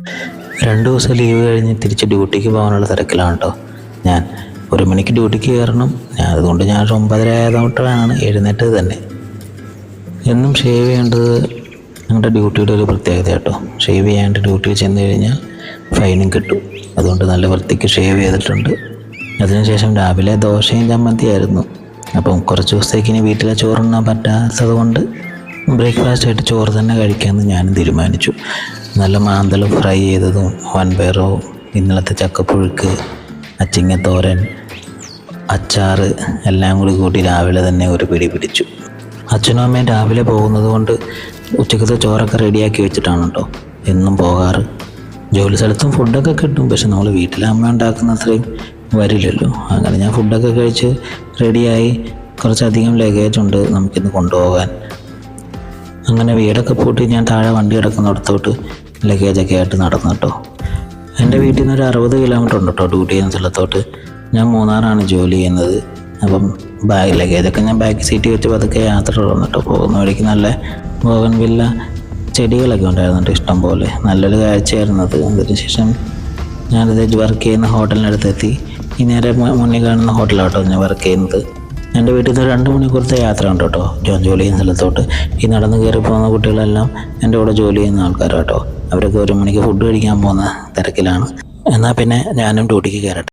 2 ദിവസം ലീവ് കഴിഞ്ഞ് തിരിച്ച് ഡ്യൂട്ടിക്ക് പോകാനുള്ള തിരക്കിലാണ് കേട്ടോ ഞാൻ. 1 മണിക്ക് ഡ്യൂട്ടിക്ക് കയറണം. അതുകൊണ്ട് ഞാൻ 9:30 ആയതുകൊണ്ടാണ് എഴുന്നേറ്റത് തന്നെ. എന്നും ഷേവ് ചെയ്യേണ്ടത് ഞങ്ങളുടെ ഡ്യൂട്ടിയുടെ ഒരു പ്രത്യേകത കേട്ടോ. ഷേവ് ചെയ്യാണ്ട് ഡ്യൂട്ടിയിൽ ചെന്ന് കഴിഞ്ഞാൽ ഫൈനും കിട്ടും. അതുകൊണ്ട് നല്ല വൃത്തിക്ക് ഷേവ് ചെയ്തിട്ടുണ്ട്. അതിനുശേഷം രാവിലെ ദോശയും ചമ്മന്തിയായിരുന്നു. അപ്പം കുറച്ച് ദിവസത്തേക്ക് ഇനി വീട്ടിലെ ചോറുണ്ണാൻ പറ്റാത്തത് കൊണ്ട് ബ്രേക്ക്ഫാസ്റ്റ് ആയിട്ട് ചോറ് തന്നെ കഴിക്കാമെന്ന് ഞാനും തീരുമാനിച്ചു. നല്ല മാന്തലും ഫ്രൈ ചെയ്തതും വൻപയറും ഇന്നലത്തെ ചക്കപ്പുഴുക്ക്, അച്ചിങ്ങത്തോരൻ, അച്ചാറ് എല്ലാം കൂടി രാവിലെ തന്നെ ഒരു പിടി പിടിച്ചു. അച്ഛനും അമ്മയും രാവിലെ പോകുന്നത് കൊണ്ട് ഉച്ചക്കത്തെ ചോറൊക്കെ റെഡിയാക്കി വെച്ചിട്ടാണ് കേട്ടോ എന്നും പോകാറ്. ജോലി സ്ഥലത്തും ഫുഡൊക്കെ കിട്ടും, പക്ഷെ നമ്മൾ വീട്ടിലെ അമ്മ ഉണ്ടാക്കുന്ന അത്രയും വരില്ലല്ലോ. അങ്ങനെ ഞാൻ ഫുഡൊക്കെ കഴിച്ച് റെഡിയായി. കുറച്ചധികം ലഗേജ് ഉണ്ട് നമുക്കിന്ന് കൊണ്ടുപോകാൻ. അങ്ങനെ വീടൊക്കെ പൂട്ടി ഞാൻ താഴെ വണ്ടി കിടക്കുന്നിടത്തോട്ട് ലഗേജൊക്കെ ആയിട്ട് നടന്നു കേട്ടോ. എൻ്റെ വീട്ടിൽ നിന്ന് ഒരു 60 കിലോമീറ്റർ ഉണ്ട് കേട്ടോ ഡ്യൂട്ടി ചെയ്യുന്ന സ്ഥലത്തോട്ട്. ഞാൻ മൂന്നാറാണ് ജോലി ചെയ്യുന്നത്. അപ്പം ലഗേജൊക്കെ ഞാൻ ബാക്ക് സീറ്റ് വെച്ച് പതുക്കെ യാത്ര തുടർന്നു കേട്ടോ. പോകുന്ന വഴിക്ക് നല്ല ബോഗൺവില്ല ചെടികളൊക്കെ ഉണ്ടായിരുന്നുണ്ട് ഇഷ്ടം പോലെ. നല്ലൊരു കാഴ്ചയായിരുന്നു അത്. അതിനുശേഷം ഞാനിത് വർക്ക് ചെയ്യുന്ന ഹോട്ടലിനടുത്തെത്തി. ഈ നേരെ മുന്നിൽ കാണുന്ന ഹോട്ടലാട്ടോ ഞാൻ വർക്ക് ചെയ്യുന്നത്. എൻ്റെ വീട്ടിൽ നിന്ന് 2 മണിക്കൂറത്തെ യാത്ര ഉണ്ട് കേട്ടോ ജോലി ചെയ്യുന്ന സ്ഥലത്തോട്ട്. ഈ നടന്ന് കയറി പോകുന്ന കുട്ടികളെല്ലാം എൻ്റെ കൂടെ ജോലി ചെയ്യുന്ന ആൾക്കാരാട്ടോ. അവരൊക്കെ 1 മണിക്ക് ഫുഡ് കഴിക്കാൻ പോകുന്ന തിരക്കിലാണ്. എന്നാൽ പിന്നെ ഞാനും ഡ്യൂട്ടിക്ക് കയറട്ടെ.